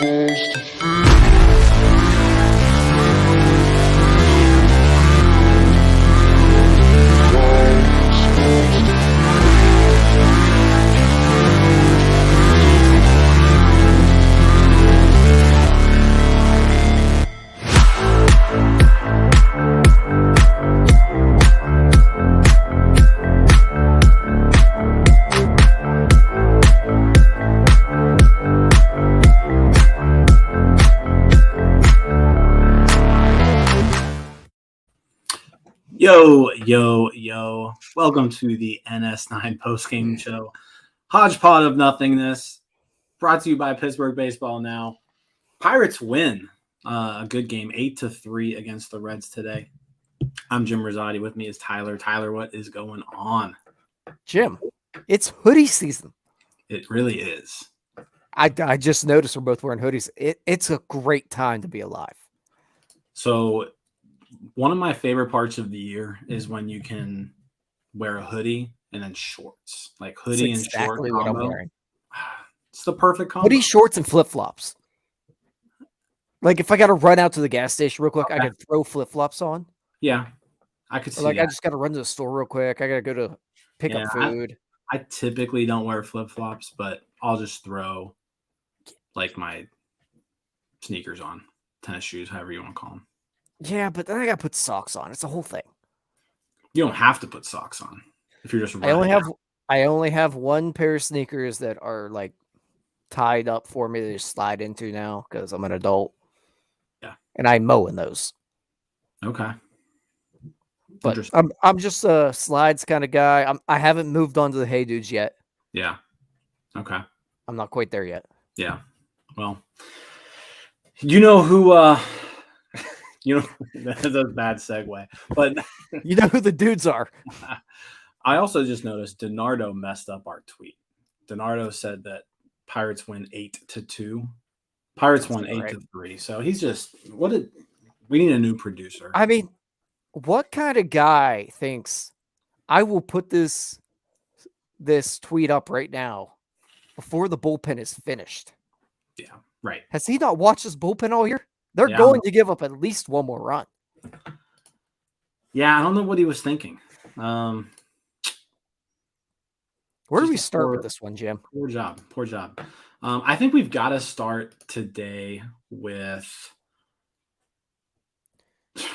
Yo. Welcome to the NS9 postgame show. Hodgepodge of nothingness. Brought to you by Pittsburgh Baseball Now. Pirates win a good game, 8-3 against the Reds today. I'm Jim Rosati. With me is Tyler. Tyler, what is going on? Jim, it's hoodie season. It really is. I just noticed we're both wearing hoodies. It's a great time to be alive. So one of my favorite parts of the year is when you can wear a hoodie and then shorts. Like hoodie and short exactly what I'm wearing. It's the perfect combo. Hoodie, shorts, and flip-flops. Like if I got to run out to the gas station real quick, I could throw flip-flops on. Yeah, I could see like that. I just got to run to the store real quick. I got to go to pick up food. I typically don't wear flip-flops, but I'll just throw like my sneakers on, tennis shoes, however you want to call them. Yeah, but then I got to put socks on. It's a whole thing. You don't have to put socks on if you're just running. I only have one pair of sneakers that are like tied up for me to just slide into now because I'm an adult. Yeah. And I mow in those. Okay. But I'm just a slides kind of guy. I haven't moved on to the Hey Dudes yet. Yeah. Okay. I'm not quite there yet. Yeah. Well, you know who that's a bad segue. But you know who the dudes are. I also just noticed DiNardo messed up our tweet. DiNardo said that Pirates win 8-2. Pirates won 8-3. So he's just we need a new producer. I mean, what kind of guy thinks I will put this tweet up right now before the bullpen is finished? Yeah, right. Has he not watched this bullpen all year? They're going to give up at least one more run. Yeah, I don't know what he was thinking. Where do we start with this one, Jim? Poor job. I think we've got to start today with.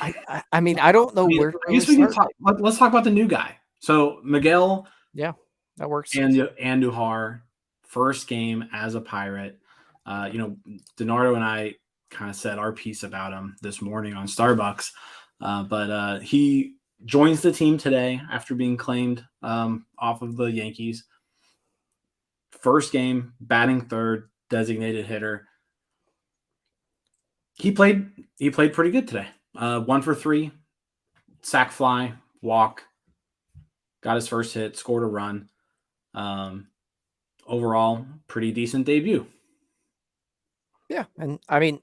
I mean, I don't know where. I guess we can talk. Let's talk about the new guy. So Miguel. Yeah, that works. And Adujar, first game as a Pirate. DiNardo and I kind of said our piece about him this morning on Starbucks, but he joins the team today after being claimed off of the Yankees. First game, batting third, designated hitter. He played pretty good today. 1 for 3, sac fly, walk, got his first hit, scored a run. Overall, pretty decent debut. Yeah, and I mean,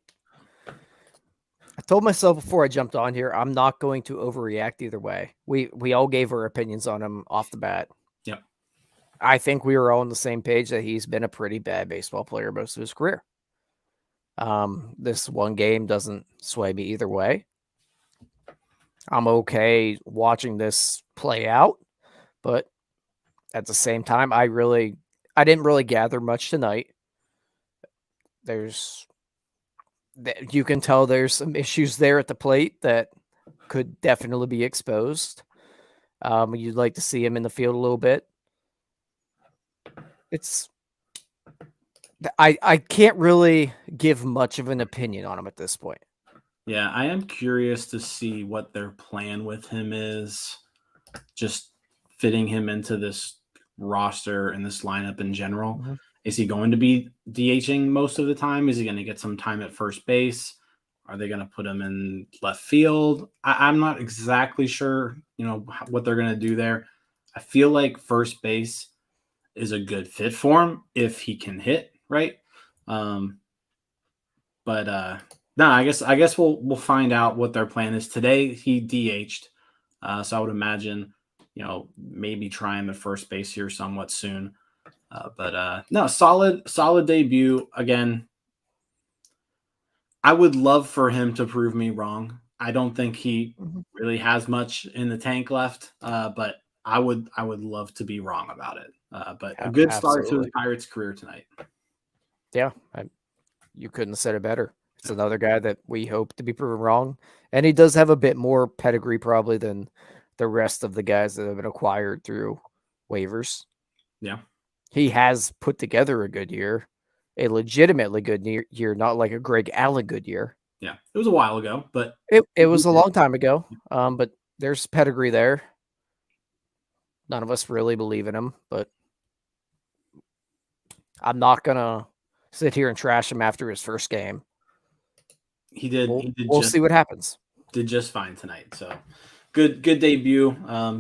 I told myself before I jumped on here, I'm not going to overreact either way. We all gave our opinions on him off the bat. Yep. I think we were all on the same page that he's been a pretty bad baseball player most of his career. This one game doesn't sway me either way. I'm okay watching this play out, but at the same time, I didn't really gather much tonight. You can tell there's some issues there at the plate that could definitely be exposed. You'd like to see him in the field a little bit. I can't really give much of an opinion on him at this point. Yeah, I am curious to see what their plan with him is, just fitting him into this roster and this lineup in general. Mm-hmm. Is he going to be DHing most of the time? Is he going to get some time at first base? Are they going to put him in left field? I'm not exactly sure, what they're going to do there. I feel like first base is a good fit for him if he can hit, right? No, I guess we'll find out what their plan is. Today he DH'd, so I would imagine, maybe trying the first base here somewhat soon. No, solid debut. Again, I would love for him to prove me wrong. I don't think he Mhm. really has much in the tank left, but I would love to be wrong about it. But a good start to his Absolutely. Pirates career tonight. Yeah, you couldn't have said it better. It's another guy that we hope to be proven wrong, and he does have a bit more pedigree probably than the rest of the guys that have been acquired through waivers. Yeah. He has put together a good year, a legitimately good year, not like a Greg Allen good year. Yeah. It was a while ago, but It was a long time ago, but there's pedigree there. None of us really believe in him, but I'm not gonna sit here and trash him after his first game. he did We'll see what happens. did just fine tonight. So good debut,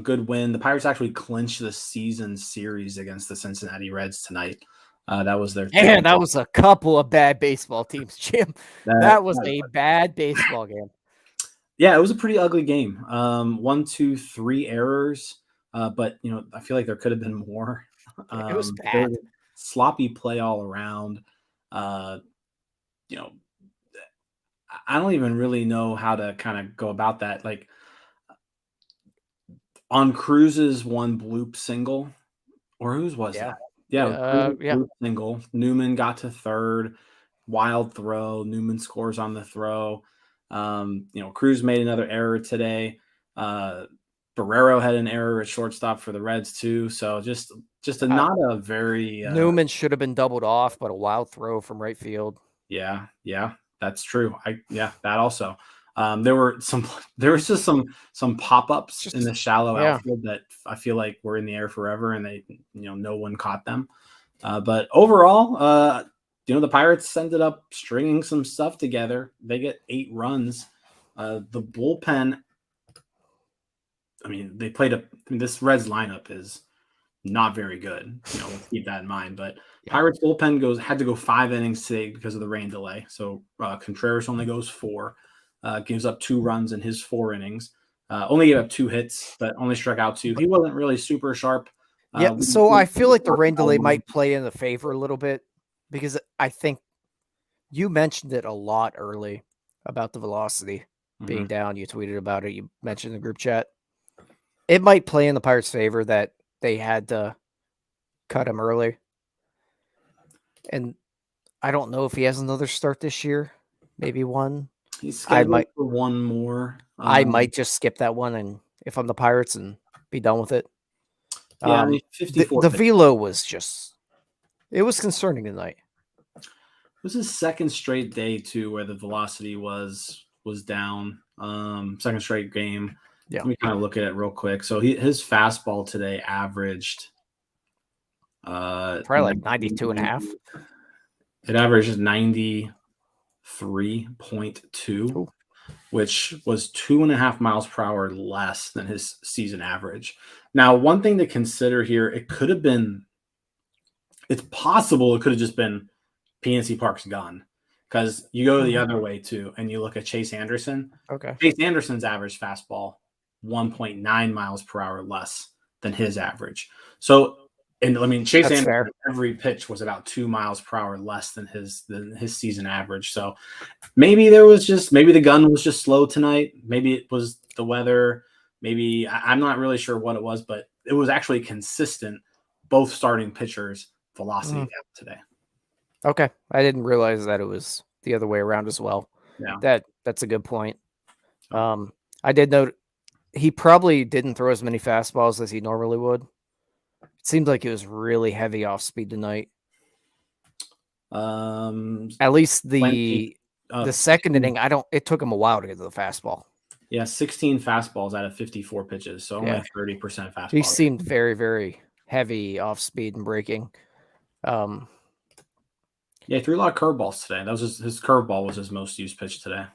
good win. The Pirates actually clinched the season series against the Cincinnati Reds tonight. That was their Man, that was a couple of bad baseball teams, Jim. That was a bad baseball game. Yeah, it was a pretty ugly game. 1, 2, 3 errors, but I feel like there could have been more. It was There bad. was sloppy play all around. Uh, you know, I don't even really know how to kind of go about that. Like on Cruz's one bloop single, or whose was that? Yeah, Cruz's bloop single. Newman got to third. Wild throw. Newman scores on the throw. Cruz made another error today. Barrero had an error at shortstop for the Reds too. So just not a very Newman should have been doubled off, but a wild throw from right field. Yeah, that's true. That also. There was just some pop-ups in the shallow outfield that I feel like were in the air forever, and they no one caught them. But overall, the Pirates ended up stringing some stuff together. They get 8 runs. The bullpen, I mean, this Reds lineup is not very good. Let's keep that in mind. But Pirates bullpen had to go 5 innings today because of the rain delay. So Contreras only goes 4, gives up 2 runs in his 4 innings. Only gave up 2 hits, but only struck out 2. He wasn't really super sharp. So I feel like the rain delay might play in the favor a little bit because I think you mentioned it a lot early about the velocity being down. You tweeted about it. You mentioned in the group chat. It might play in the Pirates' favor that they had to cut him early. And I don't know if he has another start this year. Maybe one. He's scheduled for one more. I might just skip that one, and if I'm the Pirates, and be done with it. Yeah, 54. The velo was it was concerning tonight. It was his second straight day too, where the velocity was down. Second straight game. Yeah. Let me kind of look at it real quick. So his fastball today averaged probably like 92.5. It averages 93.2, which was 2.5 miles per hour less than his season average. Now, one thing to consider here, it's possible it could have just been PNC Park's gun, because you go the other way too, and you look at Chase Anderson. Okay. Chase Anderson's average fastball 1.9 miles per hour less than his average. So, and I mean, Chase Anderson, every pitch was about 2 miles per hour less than his season average. So maybe the gun was just slow tonight. Maybe it was the weather. Maybe I'm not really sure what it was, but it was actually consistent. Both starting pitchers' velocity today. Okay. I didn't realize that it was the other way around as well. Yeah. That's a good point. I did note he probably didn't throw as many fastballs as he normally would. It seemed like he was really heavy off speed tonight. At least the second inning, it took him a while to get to the fastball. Yeah, 16 fastballs out of 54 pitches, so only 30% fastball. He seemed very, very heavy off speed and breaking. Yeah, he threw a lot of curveballs today. That was his curveball was his most used pitch today.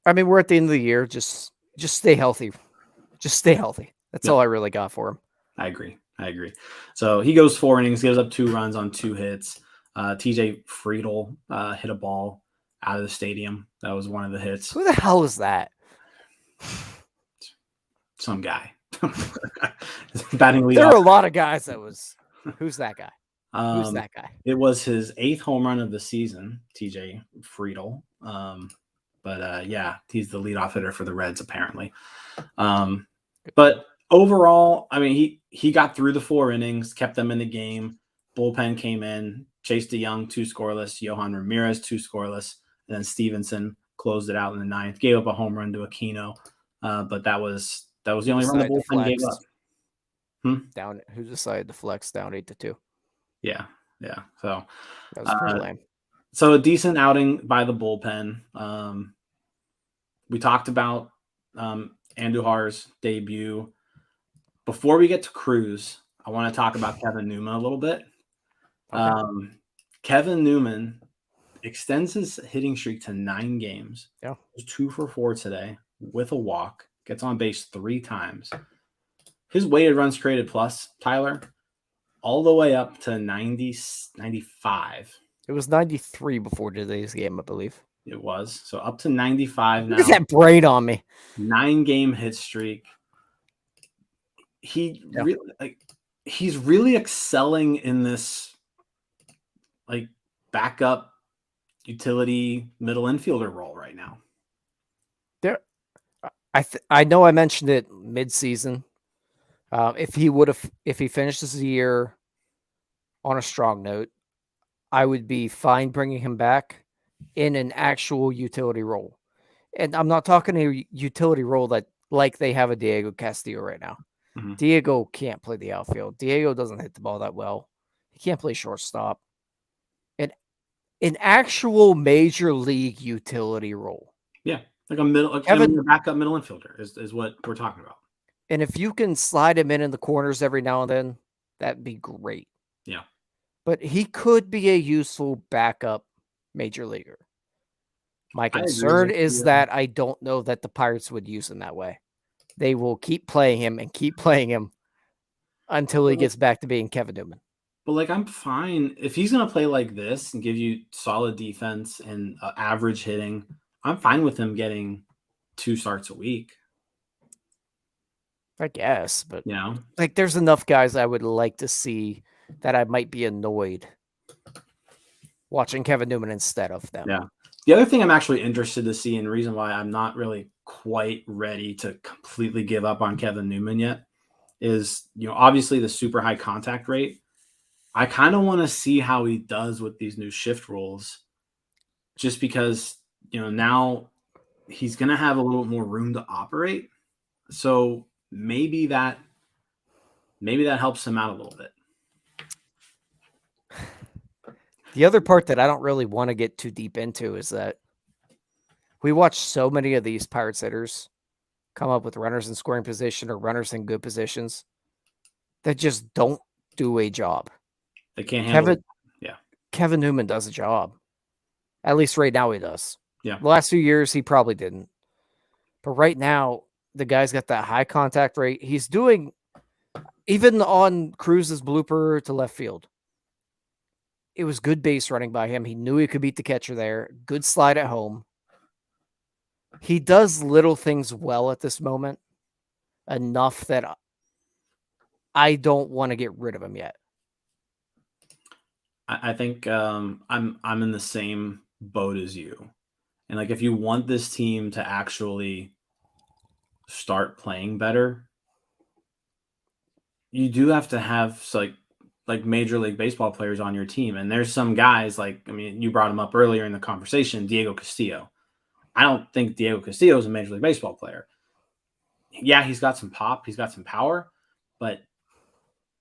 I mean, we're at the end of the year. Just stay healthy. Just stay healthy. That's all I really got for him. I agree. So he goes 4 innings, gives up 2 runs on 2 hits. TJ Friedel hit a ball out of the stadium. That was one of the hits. Who the hell is that? Some guy. Batting leadoff. There were a lot of guys that was. Who's that guy? Who's that guy? It was his 8th home run of the season, TJ Friedel. But he's the leadoff hitter for the Reds apparently. But overall, I mean, he got through the 4 innings, kept them in the game. Bullpen came in, Chase DeYoung 2 scoreless, Johan Ramirez 2 scoreless, and then Stevenson closed it out in the 9th. Gave up a home run to Aquino, but that was the only run the bullpen gave up. Who decided to flex down 8-2? Yeah. So that was pretty lame. So a decent outing by the bullpen. We talked about Andujar's debut. Before we get to Cruz, I want to talk about Kevin Newman a little bit. Okay. Kevin Newman extends his hitting streak to 9 games. Yeah. He was 2 for 4 today with a walk. Gets on base 3 times. His weighted runs created plus, Tyler, all the way up to 95. It was 93 before today's game, I believe. It was. So up to 95 now. Look at that braid on me. 9-game hit streak. He's really excelling in this like backup utility middle infielder role right now. I know I mentioned it mid-season. If he finishes the year on a strong note, I would be fine bringing him back in an actual utility role. And I'm not talking a utility role that like they have a Diego Castillo right now. Mm-hmm. Diego can't play the outfield. Diego doesn't hit the ball that well. He can't play shortstop. An actual major league utility role. Yeah. Like a backup middle infielder is what we're talking about. And if you can slide him in the corners every now and then, that'd be great. Yeah. But he could be a useful backup major leaguer. My concern is that I don't know that the Pirates would use him that way. They will keep playing him until he gets back to being Kevin Newman. But I'm fine if he's going to play like this and give you solid defense and average hitting. I'm fine with him getting 2 starts a week. I guess, but there's enough guys I would like to see that I might be annoyed watching Kevin Newman instead of them. Yeah. The other thing I'm actually interested to see, and the reason why I'm not really quite ready to completely give up on Kevin Newman yet, is obviously the super high contact rate. I kind of want to see how he does with these new shift rules, just because now he's going to have a little more room to operate. So maybe that helps him out a little bit. The other part that I don't really want to get too deep into is that we watch so many of these Pirates hitters come up with runners in scoring position or runners in good positions that just don't do a job. They can't handle it. Yeah. Kevin Newman does a job. At least right now he does. Yeah. The last few years he probably didn't. But right now, the guy's got that high contact rate. He's doing, even on Cruz's blooper to left field, it was good base running by him. He knew he could beat the catcher there. Good slide at home. He does little things well at this moment, enough that I don't want to get rid of him yet. I think I'm in the same boat as you. And if you want this team to actually start playing better, you do have to have like Major League Baseball players on your team. And there's some guys you brought him up earlier in the conversation, Diego Castillo. I don't think Diego Castillo is a Major League Baseball player. Yeah, he's got some pop, he's got some power, but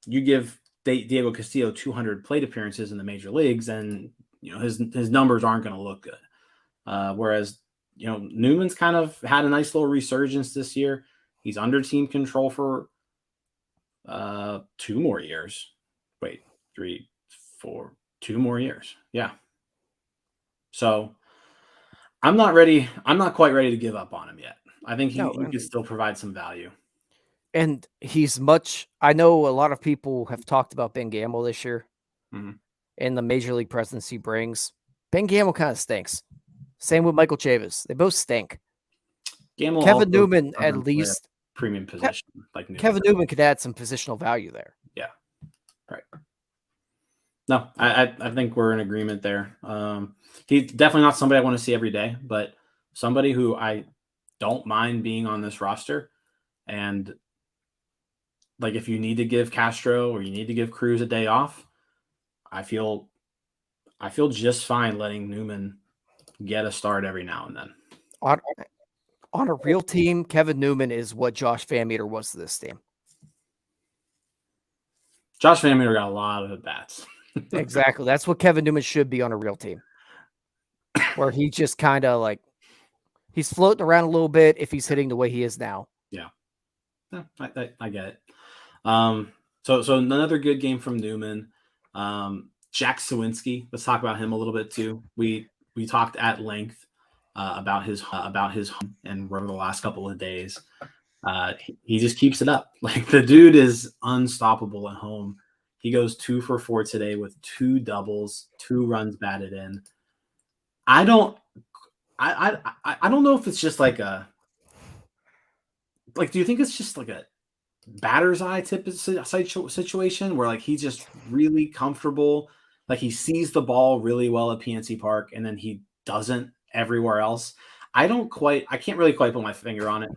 you give Diego Castillo 200 plate appearances in the major leagues, and his numbers aren't going to look good. Whereas Newman's kind of had a nice little resurgence this year. He's under team control for 2 more years. Wait, 3, 4, 2 more years. Yeah. So I'm not ready. I'm not quite ready to give up on him yet. I think he can still provide some value. And I know a lot of people have talked about Ben Gamble this year and the major league presence he brings. Ben Gamble kind of stinks. Same with Michael Chavis. They both stink. Kevin Newman, at least premium position. Kevin Newman could add some positional value there. Yeah. Right. No, I think we're in agreement there. He's definitely not somebody I want to see every day, but somebody who I don't mind being on this roster. And like, if you need to give Castro or you need to give Cruz a day off, I feel just fine letting Newman get a start every now and then. On a real team, Kevin Newman is what Josh Van Meter was to this team. Josh Van Meter got a lot of at-bats. Exactly. That's what Kevin Newman should be on a real team. Where he just kind of like, he's floating around a little bit if he's hitting the way he is now. Yeah. I get it. So another good game from Newman. Jack Suwinski, let's talk about him a little bit too. We talked at length about his and over the last couple of days. He just keeps it up. Like, the dude is unstoppable at home. He goes 2 for 4 today with 2 doubles, 2 runs batted in. I don't know if it's just like a, like, do you think it's just like a batter's eye type of situation where, like, he's just really comfortable, like he sees the ball really well at PNC Park and then he doesn't everywhere else? I can't really quite put my finger on it.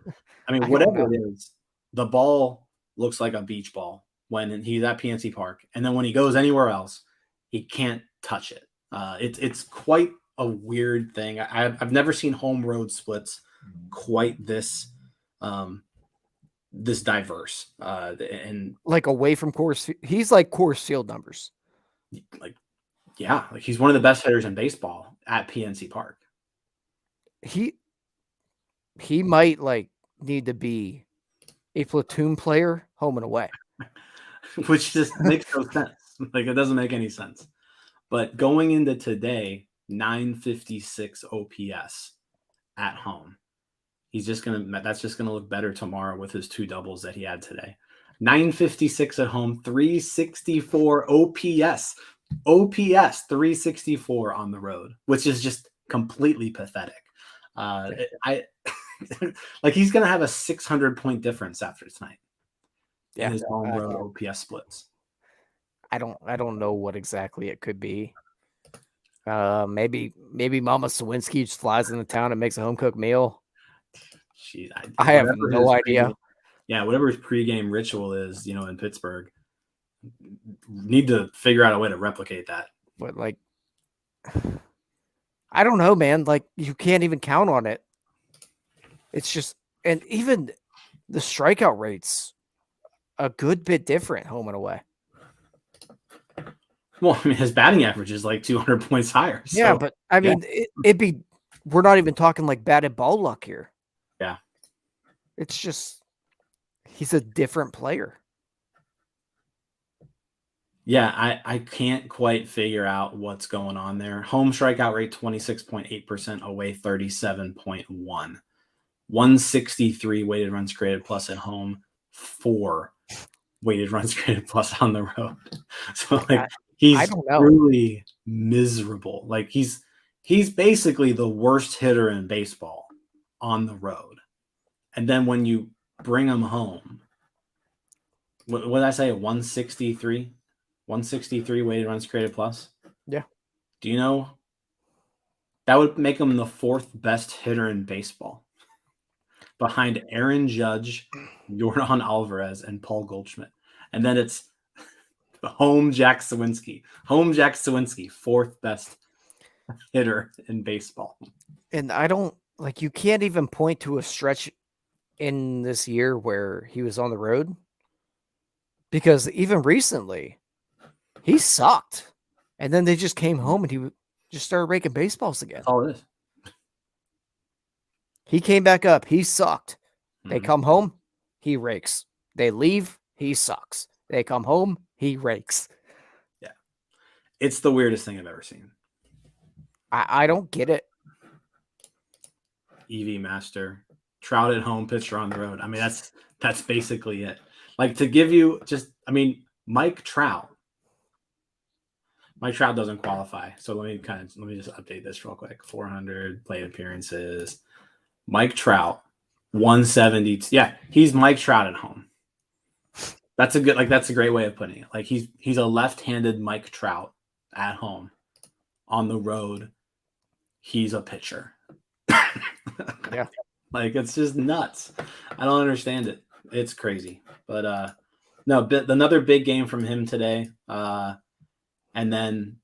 I mean, whatever it is, the ball looks like a beach ball when he's at PNC Park, and then when he goes anywhere else, he can't touch it. It's quite a weird thing. I've never seen home road splits quite this this diverse. And like away from course, he's like course field numbers. Like he's one of the best hitters in baseball at PNC Park. He might like need to be a platoon player home and away. Which just makes no sense. Like, it doesn't make any sense. But going into today, 956 OPS at home. That's just gonna look better tomorrow with his 2 doubles that he had today. 956 at home, 364 OPS. OPS 364 on the road, which is just completely pathetic. Like, he's gonna have a 600-point difference after tonight. In his home road OPS splits. I don't know what exactly it could be. Maybe Mama Suwinski just flies into town and makes a home cooked meal. I have no idea. Whatever his pregame ritual is, in Pittsburgh, need to figure out a way to replicate that. But like, I don't know, man. Like, you can't even count on it. It's just, and even the strikeout rates a good bit different home and away. Well, I mean, his batting average is like 200 points higher. So, yeah, but I mean, we're not even talking like batted ball luck here. Yeah. It's just, he's a different player. Yeah, I can't quite figure out what's going on there. Home strikeout rate 26.8%, away 37.1. 163 weighted runs created plus at home, 4 weighted runs created plus on the road. So like, he's really miserable. Like, he's basically the worst hitter in baseball on the road. And then when you bring him home, what did I say? 163 weighted runs created plus. Yeah. Do you know that would make him the 4th best hitter in baseball, behind Aaron Judge, Jordan Alvarez, and Paul Goldschmidt? And then it's home Jack Suwinski. 4th best hitter in baseball. And I don't, like, you can't even point to a stretch in this year where he was on the road, because even recently he sucked. And then they just came home and he just started raking baseballs again. That's all it is. He came back up. He sucked. They come home. He rakes. They leave. He sucks. They come home. He rakes. Yeah. It's the weirdest thing I've ever seen. I don't get it. EV master, Trout at home, pitcher on the road. I mean, that's basically it. Like, to give you just, I mean, Mike Trout doesn't qualify. So let me just update this real quick. 400 plate appearances. Mike Trout, 170. Yeah, he's Mike Trout at home. That's a great way of putting it. Like, he's a left-handed Mike Trout at home. On the road, he's a pitcher. Yeah. Like, it's just nuts. I don't understand it. It's crazy. But no, another big game from him today. And then,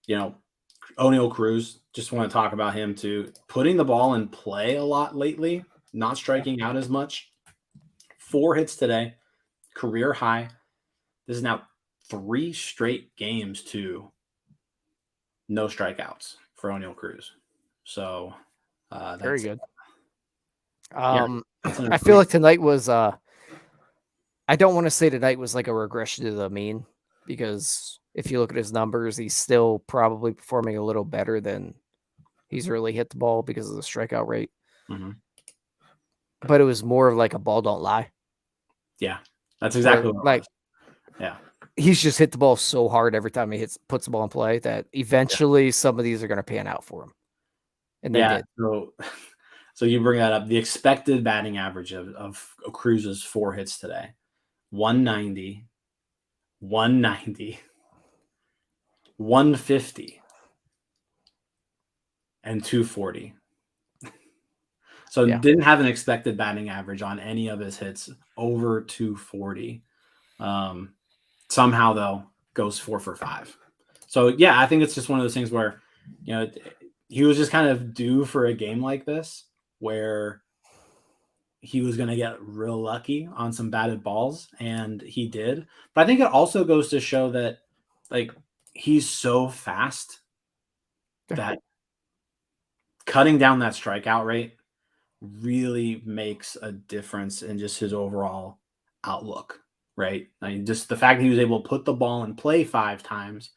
Oneil Cruz, just want to talk about him too. Putting the ball in play a lot lately, not striking out as much. 4 hits today, career high. This is now 3 straight games to no strikeouts for Oneil Cruz. So that's Very good. That's I feel like tonight was I don't want to say tonight was like a regression to the mean, because if you look at his numbers, he's still probably performing a little better than he's really hit the ball because of the strikeout rate. Mm-hmm. But it was more of like a ball don't lie. Yeah, that's exactly what it was. Yeah. He's just hit the ball so hard every time he puts the ball in play that eventually some of these are going to pan out for him. And they did. So you bring that up. The expected batting average of Cruz's 4 hits today, 190, 190, 150, and 240. So didn't have an expected batting average on any of his hits over 240. Somehow, though, goes 4 for 5. So, yeah, I think it's just one of those things where, he was just kind of due for a game like this where he was going to get real lucky on some batted balls, and he did. But I think it also goes to show that, like, he's so fast that cutting down that strikeout rate really makes a difference in just his overall outlook, right? I mean, just the fact that he was able to put the ball in play 5 times,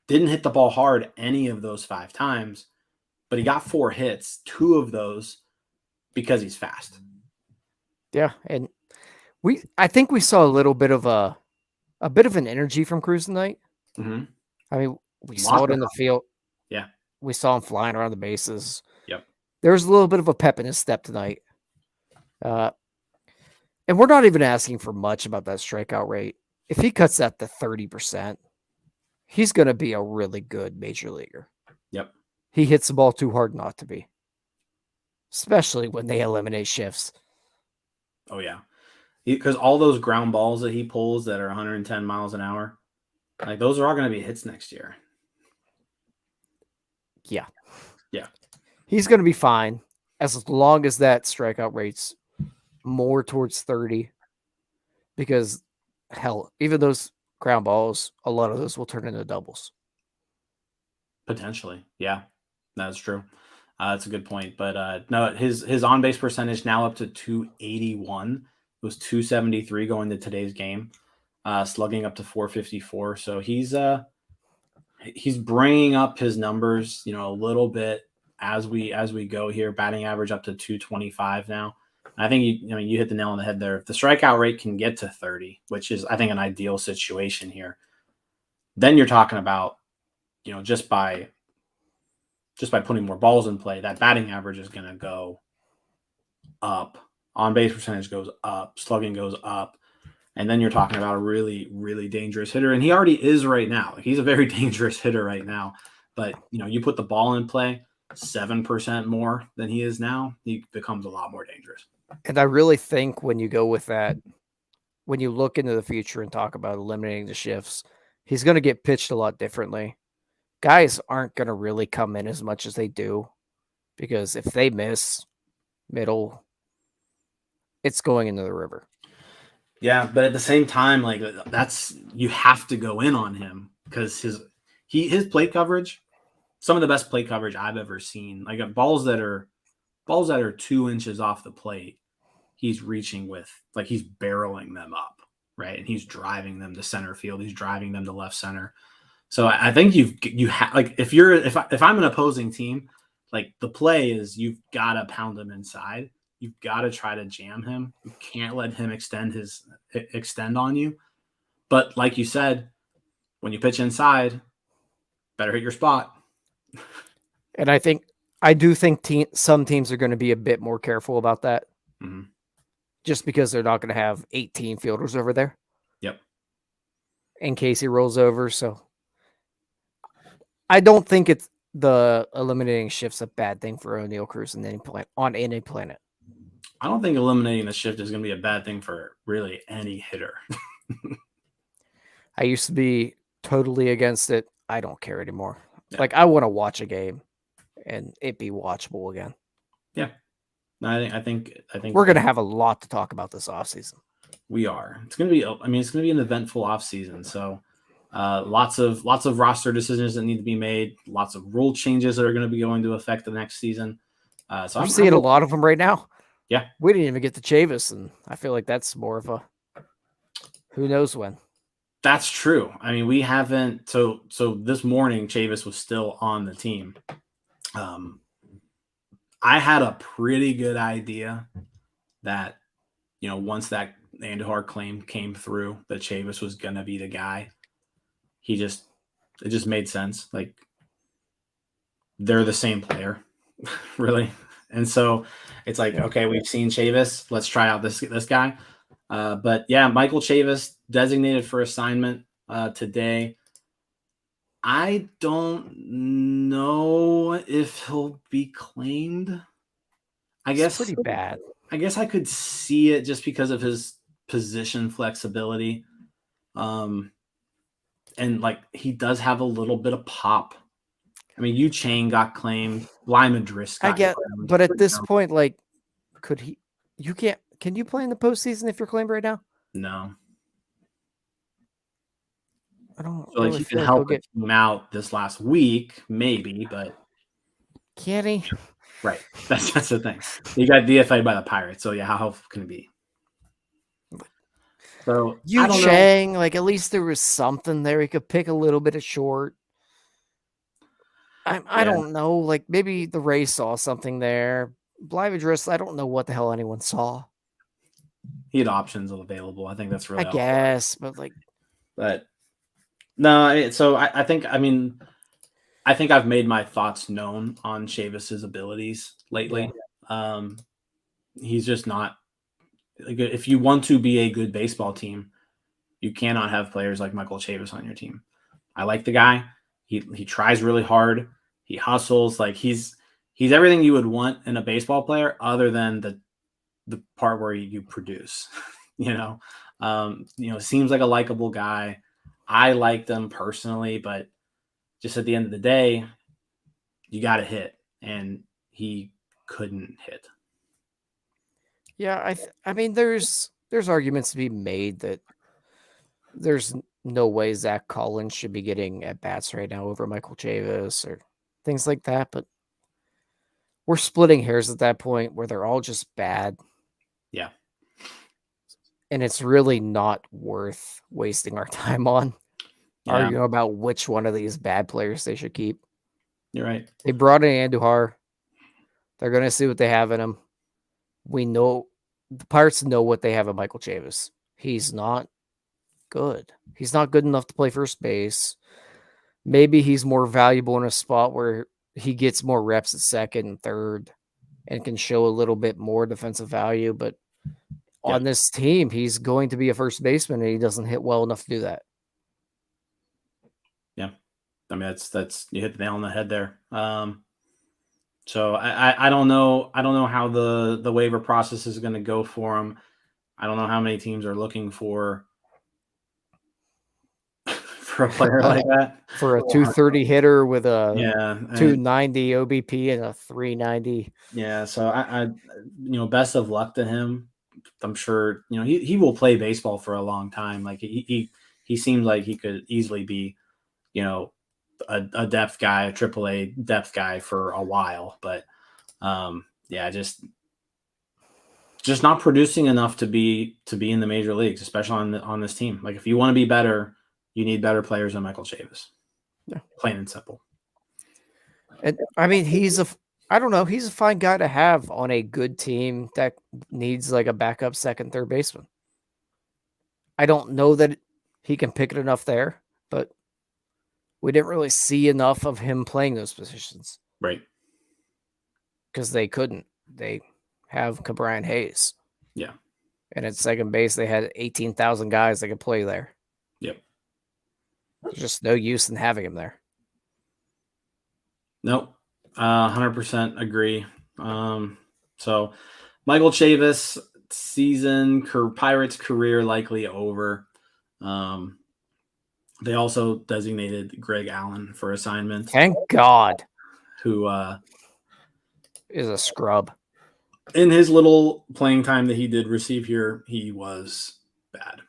didn't hit the ball hard any of those 5 times, but he got 4 hits, 2 of those because he's fast. Yeah, and I think we saw a little bit of a bit of an energy from Cruz tonight. Mm-hmm. I mean, we saw it in the field. Yeah. We saw him flying around the bases. Yep. There's a little bit of a pep in his step tonight. And we're not even asking for much about that strikeout rate. If he cuts that to 30%, he's going to be a really good major leaguer. Yep. He hits the ball too hard not to be, especially when they eliminate shifts. Oh, yeah. Because all those ground balls that he pulls that are 110 miles an hour, like, those are all going to be hits next year. Yeah. Yeah. He's going to be fine as long as that strikeout rate's more towards 30. Because, hell, even those ground balls, a lot of those will turn into doubles. Potentially. Yeah, that's true. That's a good point. But no, his on-base percentage now up to 281. It was 273 going to today's game, slugging up to 454. So he's bringing up his numbers, a little bit as we go here. Batting average up to 225 now. I think you hit the nail on the head there. If the strikeout rate can get to 30, which is, I think, an ideal situation here, then you're talking about, just by putting more balls in play, that batting average is going to go up. On-base percentage goes up. Slugging goes up. And then you're talking about a really, really dangerous hitter. And he already is right now. He's a very dangerous hitter right now. But, you put the ball in play 7% more than he is now, he becomes a lot more dangerous. And I really think when you go with that, when you look into the future and talk about eliminating the shifts, he's going to get pitched a lot differently. Guys aren't going to really come in as much as they do, because if they miss middle, it's going into the river. Yeah, but at the same time, like, you have to go in on him because his plate coverage, some of the best plate coverage I've ever seen. Like, balls that are 2 inches off the plate, he's reaching with, like, he's barreling them up, right? And he's driving them to center field. He's driving them to left center. So I think you have, like, if I'm an opposing team, like, the play is you've got to pound him inside. You've got to try to jam him. You can't let him extend on you. But like you said, when you pitch inside, better hit your spot. And I do think some teams are going to be a bit more careful about that. Mm-hmm. Just because they're not going to have 18 fielders over there. Yep. In case he rolls over. So I don't think it's the eliminating shift's a bad thing for Oneil Cruz on any planet. I don't think eliminating the shift is going to be a bad thing for really any hitter. I used to be totally against it. I don't care anymore. Yeah. Like, I want to watch a game and it be watchable again. Yeah. No, I think we're going to have a lot to talk about this offseason. We are. It's going to be, I mean, it's going to be an eventful offseason. So lots of roster decisions that need to be made, lots of rule changes that are going to be going to affect the next season. So I'm seeing a lot of them right now. Yeah. We didn't even get to Chavis, and I feel like that's more of a who knows when. That's true. I mean, we haven't. So this morning, Chavis was still on the team. I had a pretty good idea that, once that Adujar claim came through, that Chavis was going to be the guy. It just made sense. Like, they're the same player, really. And so it's like, okay, we've seen Chavis. Let's try out this guy. But yeah, Michael Chavis designated for assignment today. I don't know if he'll be claimed. It's pretty bad. I guess I could see it just because of his position flexibility. And like, he does have a little bit of pop. I mean, Yu Chang got claimed. Lyman Dris got claimed. But at this point, like, can you play in the postseason if you're claimed right now? No. I don't so, like, really he feel can like help the team out this last week, maybe, but can he? Right. That's the thing. He got DFA'd by the Pirates, so yeah, how helpful can it be? So Yu Chang, like, at least there was something there. He could pick a little bit of short. I don't know. Like, maybe the Rays saw something there. Blyvidris, I don't know what the hell anyone saw. He had options available. I think that's really I guess, but no. So I think I've made my thoughts known on Chavis's abilities lately. Yeah. He's just not. Like, if you want to be a good baseball team, you cannot have players like Michael Chavis on your team. I like the guy. He tries really hard. He hustles. Like, he's everything you would want in a baseball player, other than the part where you produce. Seems like a likable guy. I liked him personally, but just at the end of the day, you got to hit, and he couldn't hit. Yeah, I mean, there's arguments to be made that there's no way Zach Collins should be getting at bats right now over Michael Chavis or things like that, but we're splitting hairs at that point where they're all just bad. Yeah. And it's really not worth wasting our time on arguing about which one of these bad players they should keep. You're right. They brought in Adujar. They're going to see what they have in him. We know the Pirates know what they have in Michael Chavis. He's not good. He's not good enough to play first base. Maybe he's more valuable in a spot where he gets more reps at second and third and can show a little bit more defensive value. But on this team, he's going to be a first baseman, and he doesn't hit well enough to do that. Yeah. I mean, that's you hit the nail on the head there. So I don't know. I don't know how the waiver process is going to go for him. I don't know how many teams are looking for a player like that. For a 230 hitter with a 290 OBP and a 390. Yeah. So I best of luck to him. I'm sure, he will play baseball for a long time. Like, he seems like he could easily be, a depth guy, a AAA depth guy for a while, but just not producing enough to be in the major leagues, especially on this team. Like, if you want to be better, you need better players than Michael Chavis. Yeah, plain and simple. And I mean, he's a fine guy to have on a good team that needs like a backup second, third baseman. I don't know that he can pick it enough there, but we didn't really see enough of him playing those positions. Right. Because they couldn't. They have Cabrian Hayes. Yeah. And at second base, they had 18,000 guys that could play there. Yep. There's just no use in having him there. Nope. 100% agree. So Michael Chavis Pirates career likely over. They also designated Greg Allen for assignment. Thank God. Who is a scrub. In his little playing time that he did receive here, he was bad.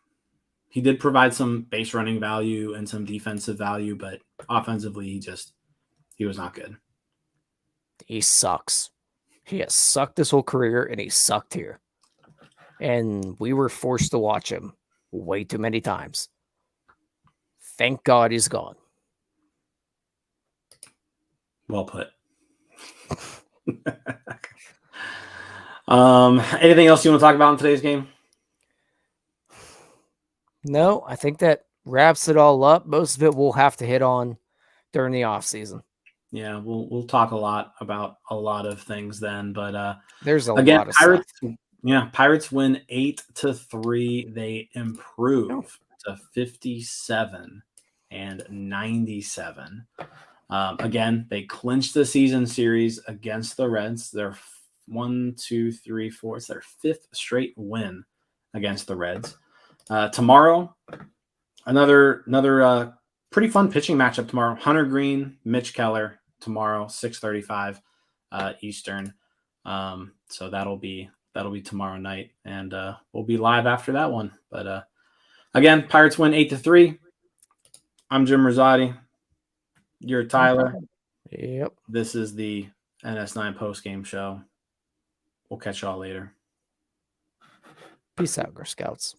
He did provide some base running value and some defensive value, but offensively, he was not good. He sucks. He has sucked his whole career, and he sucked here. And we were forced to watch him way too many times. Thank God he's gone. Well put. Anything else you want to talk about in today's game? No, I think that wraps it all up. Most of it we'll have to hit on during the off season. Yeah, we'll talk a lot about a lot of things then, but there's a lot of Pirates, stuff. Yeah, Pirates win 8-3. They improve to 57 and 97. Again, they clinched the season series against the Reds. They're 1-2-3-4. It's their fifth straight win against the Reds. Tomorrow, another pretty fun pitching matchup tomorrow. Hunter Green, Mitch Keller tomorrow, 6:35 Eastern. So that'll be tomorrow night, and we'll be live after that one. But again, Pirates win 8-3. I'm Jim Rosati. You're Tyler. Yep. This is the NS9 postgame show. We'll catch y'all later. Peace out, Girl Scouts.